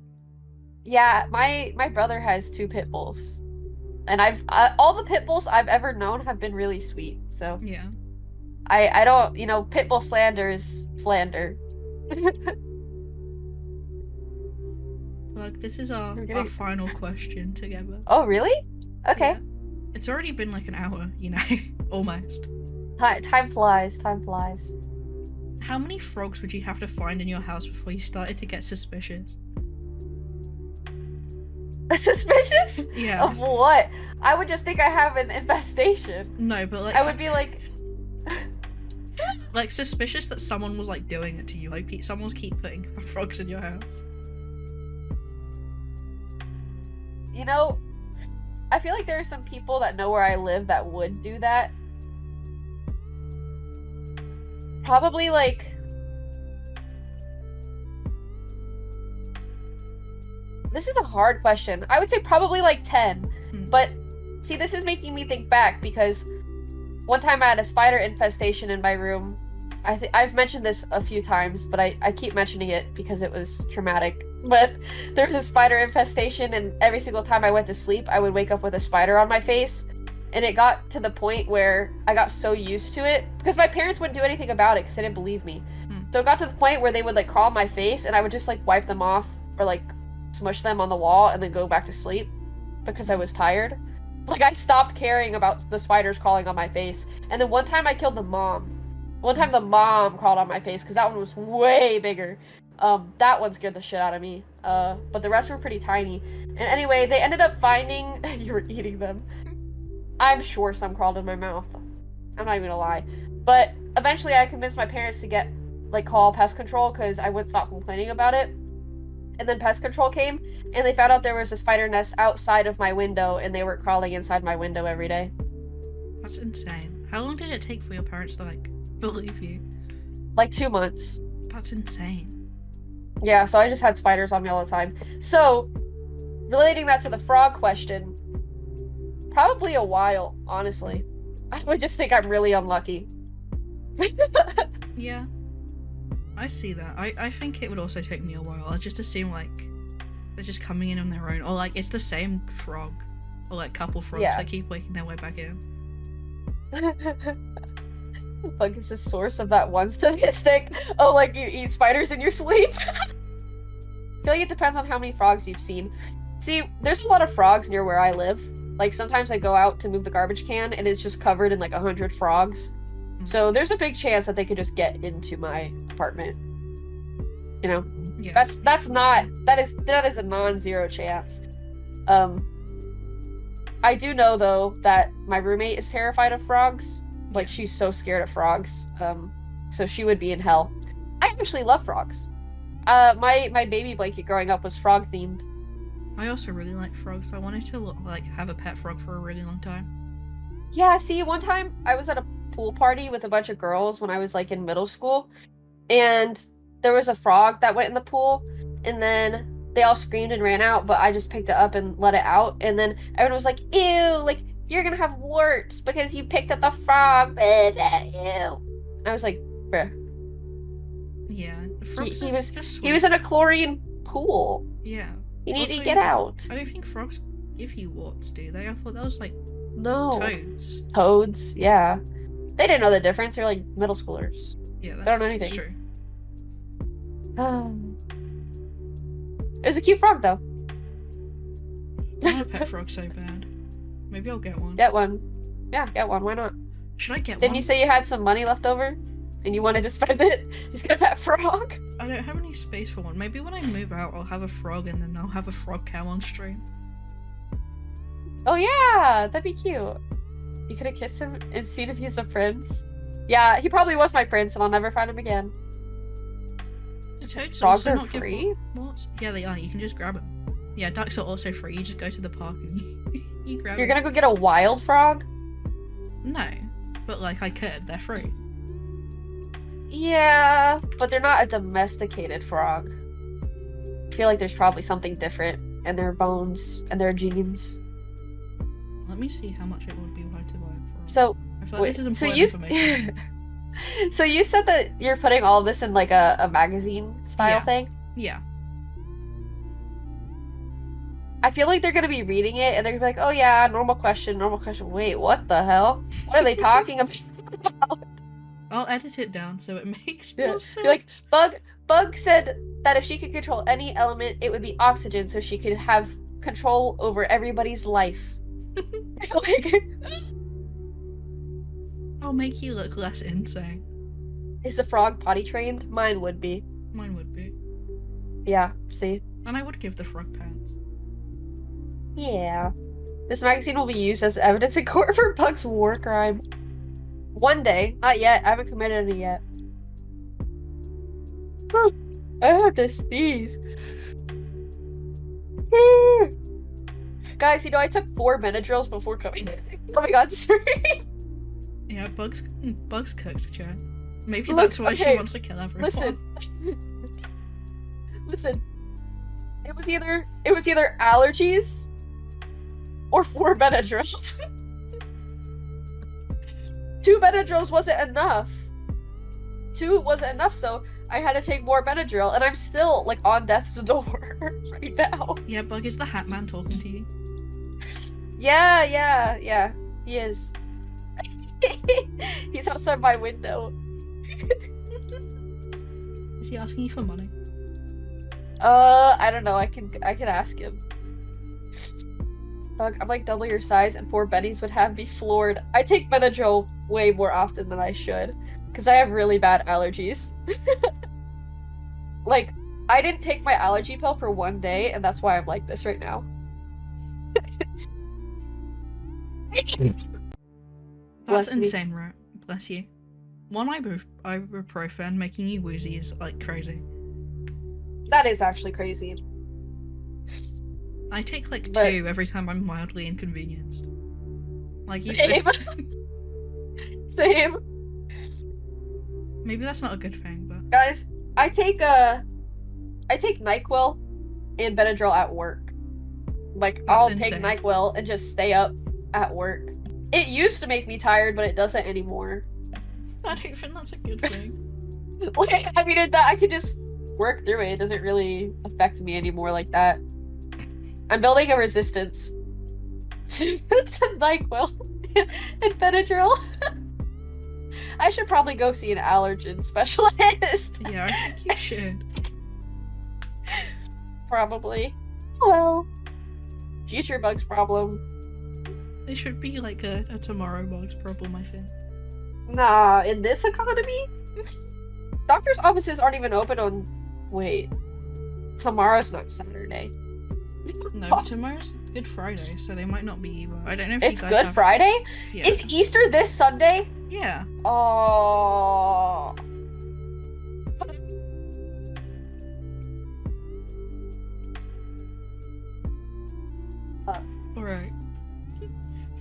Yeah, my brother has 2 pit bulls, and all the pit bulls I've ever known have been really sweet. So yeah, I don't, you know, pit bull slander is slander. Like, this is our final question together. Oh, really? Okay. Yeah. It's already been like an hour, you know, almost. Time flies. Time flies. How many frogs would you have to find in your house before you started to get suspicious? Suspicious? Yeah. Of what? I would just think I have an infestation. No, but like I would be like like suspicious that someone was like doing it to you. Like someone's keep putting frogs in your house. You know, I feel like there are some people that know where I live that would do that. Probably like this is a hard question. I would say probably like 10. But see, this is making me think back, because one time I had a spider infestation in my room. I've mentioned this a few times, but I keep mentioning it because it was traumatic. But there was a spider infestation, and every single time I went to sleep, I would wake up with a spider on my face. And it got to the point where I got so used to it, because my parents wouldn't do anything about it because they didn't believe me. So it got to the point where they would like crawl on my face, and I would just like wipe them off or like smush them on the wall and then go back to sleep because I was tired. Like, I stopped caring about the spiders crawling on my face. And then one time I killed the mom. One time the mom crawled on my face because that one was way bigger. That one scared the shit out of me. But the rest were pretty tiny. And anyway, they ended up finding you were eating them. I'm sure some crawled in my mouth. I'm not even gonna lie. But eventually I convinced my parents to call pest control because I wouldn't stop complaining about it. And then pest control came, and they found out there was a spider nest outside of my window, and they were crawling inside my window every day. That's insane. How long did it take for your parents to, like, believe you? Like 2 months. That's insane. Yeah, so I just had spiders on me all the time. So, relating that to the frog question, probably a while, honestly. I would just think I'm really unlucky. Yeah. I see that. I think it would also take me a while. I just assume like they're just coming in on their own, or like it's the same frog, or like couple frogs that keep waking their way back in. Bug is the source of that one statistic. Oh, like you eat spiders in your sleep. I feel like it depends on how many frogs you've seen. See, there's a lot of frogs near where I live. Like sometimes I go out to move the garbage can and it's just covered in like 100 frogs. So there's a big chance that they could just get into my apartment. You know? Yeah. That is a non-zero chance. I do know though that my roommate is terrified of frogs. Like she's so scared of frogs. So she would be in hell. I actually love frogs. My baby blanket growing up was frog themed. I also really like frogs. I wanted to like have a pet frog for a really long time. Yeah, see, one time I was at a pool party with a bunch of girls when I was like in middle school, and there was a frog that went in the pool, and then they all screamed and ran out, but I just picked it up and let it out, and then everyone was like, ew, like you're gonna have warts because you picked up the frog. Ew. I was like, bruh. Yeah, he was in a chlorine pool. Yeah. You need to get out. I don't think frogs give you warts, do they? I thought that was like toads. Toads, yeah. They didn't know the difference. They're like middle schoolers. Yeah, they don't know anything. That's true. It was a cute frog, though. I want a pet frog so bad. Maybe I'll get one. Get one. Yeah, get one. Why not? Should I get one? Didn't you say you had some money left over? And you wanted to spend it? Just get a pet frog? I don't have any space for one. Maybe when I move out, I'll have a frog and then I'll have a frog cam on stream. Oh yeah, that'd be cute. You could have kissed him and seen if he's a prince. Yeah, he probably was my prince and I'll never find him again. The toads frogs also are not free? What? Yeah, they are. You can just grab them. Yeah, ducks are also free. You just go to the park and you grab them. You're gonna go get a wild frog? No, but like I could. They're free. Yeah, but they're not a domesticated frog. I feel like there's probably something different in their bones and their genes. Let me see how much it would be right to buy a frog. So, I feel like this is important information. So you said that you're putting all of this in like a magazine style thing? Yeah. I feel like they're gonna be reading it and they're gonna be like, oh yeah, normal question. Wait, what the hell? What are they talking about? I'll edit it down so it makes more sense. Like, Bug said that if she could control any element, it would be oxygen, so she could have control over everybody's life. Like, I'll make you look less insane. Is the frog potty trained? Mine would be. Mine would be. Yeah, see? And I would give the frog pants. Yeah. This magazine will be used as evidence in court for Bug's war crime. One day. Not yet. I haven't committed any yet. I have to sneeze. Guys, I took 4 Benadryls before coming on stream. Yeah, Bug's cooked, chat. Maybe that's why she wants to kill everyone. Listen. It was either allergies or 4 Benadryls. 2 Benadryls wasn't enough. 2 wasn't enough, so I had to take more Benadryl, and I'm still like on death's door right now. Yeah, Bug, is the Hat Man talking to you? Yeah. He is. He's outside my window. Is he asking you for money? I don't know. I can ask him. Bug, I'm like double your size, and 4 Bennies would have me floored. I take Benadryl way more often than I should, because I have really bad allergies. Like, I didn't take my allergy pill for 1 day, and that's why I'm like this right now. That's insane, right? Bless you. 1 ibuprofen making you woozy is like crazy. That is actually crazy. I take like 2 every time I'm mildly inconvenienced. Like you. Same. Maybe that's not a good thing, but guys, I take NyQuil and Benadryl at work. Like, I'll take NyQuil and just stay up at work. It used to make me tired, but it doesn't anymore. I don't think that's a good thing. Like, I mean, I could just work through it. It doesn't really affect me anymore like that. I'm building a resistance to NyQuil and Benadryl. I should probably go see an allergen specialist. Yeah, I think you should. Probably. Well, future bugs problem. It should be like a tomorrow bugs problem, I think. Nah, in this economy? Doctors' offices aren't even open on... Wait. Tomorrow's not Saturday. No, tomorrow's Good Friday, so they might not be either. I don't know if It's you guys Good have... Friday? Yeah. Is Easter this Sunday? Yeah. Oh. Alright.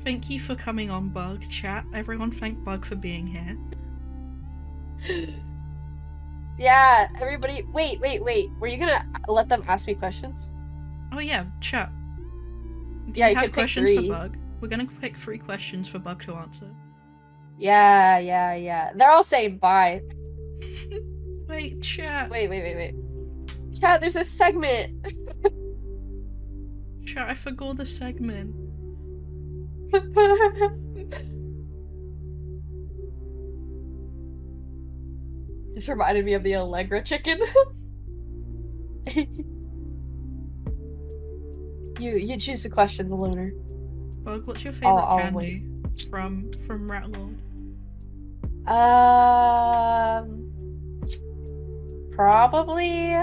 Thank you for coming on, Bug. Chat, everyone thank Bug for being here. Yeah, everybody... Wait. Were you gonna let them ask me questions? Oh yeah, chat. Do Yeah, you you have could pick questions 3. for Bug? We're gonna pick 3 questions for Bug to answer. Yeah. They're all saying bye. Wait, chat. Wait. Chat, there's a segment. Chat, I forgot the segment. Just reminded me of the Allegra chicken. You choose the questions, Lunar. Bug, what's your favorite I'll candy from Ratlord? Probably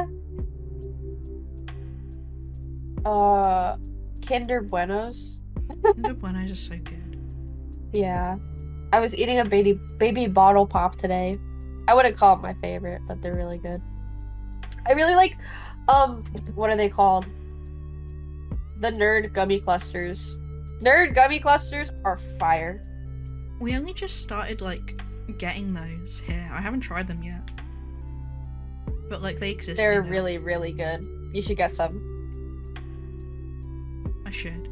Kinder Buenos. Kinder Buenos is so good. Yeah. I was eating a baby bottle pop today. I wouldn't call it my favorite, but they're really good. I really like what are they called? The Nerd Gummy Clusters. Nerd Gummy Clusters are fire. We only just started like getting those here. I haven't tried them yet. But like they exist. They're really, really good. You should get some. I should.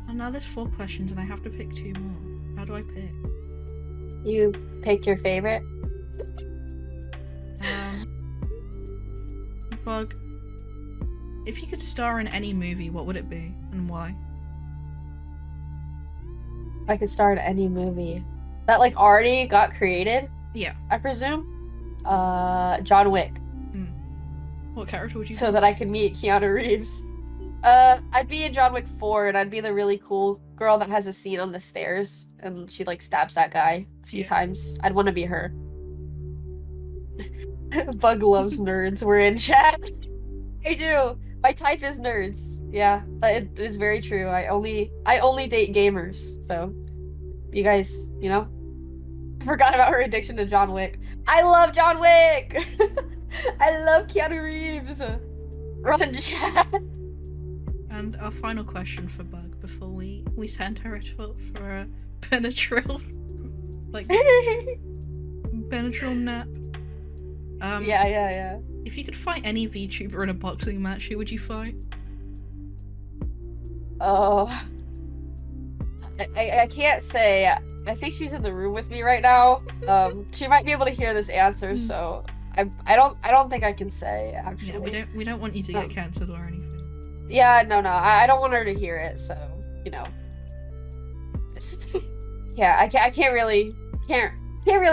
Oh, now there's 4 questions and I have to pick 2 more. How do I pick? You pick your favorite. Bug. If you could star in any movie, what would it be and why? I could star in any movie that like already got created. Yeah. I presume. John Wick. What character would you? So that I could meet Keanu Reeves. I'd be in John Wick 4, and I'd be the really cool girl that has a scene on the stairs, and she like stabs that guy a few times. I'd want to be her. Bug loves nerds. We're in chat. I do. My type is nerds. Yeah, it is very true. I only date gamers. So, you guys, you know, forgot about her addiction to John Wick. I love John Wick. I love Keanu Reeves. Run chat. And our final question for Bug before we send her for a Benadryl, like Benadryl nap. Yeah. If you could fight any VTuber in a boxing match, who would you fight? Oh, I can't say. I think she's in the room with me right now. She might be able to hear this answer, so I don't think I can say actually. Yeah, we don't want you to get cancelled or anything. Yeah, no, I don't want her to hear it, so you know. Just, yeah, I can't really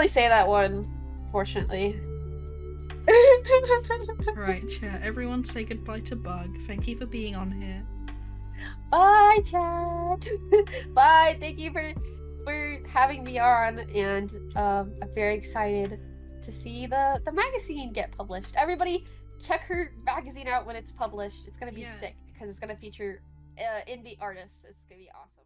say that one, fortunately. Right, chat. Everyone say goodbye to Bug. Thank you for being on here. Bye, chat. Bye. Thank you for having me on, and I'm very excited to see the magazine get published. Everybody, check her magazine out when it's published. It's gonna be sick because it's gonna feature indie artists. It's gonna be awesome.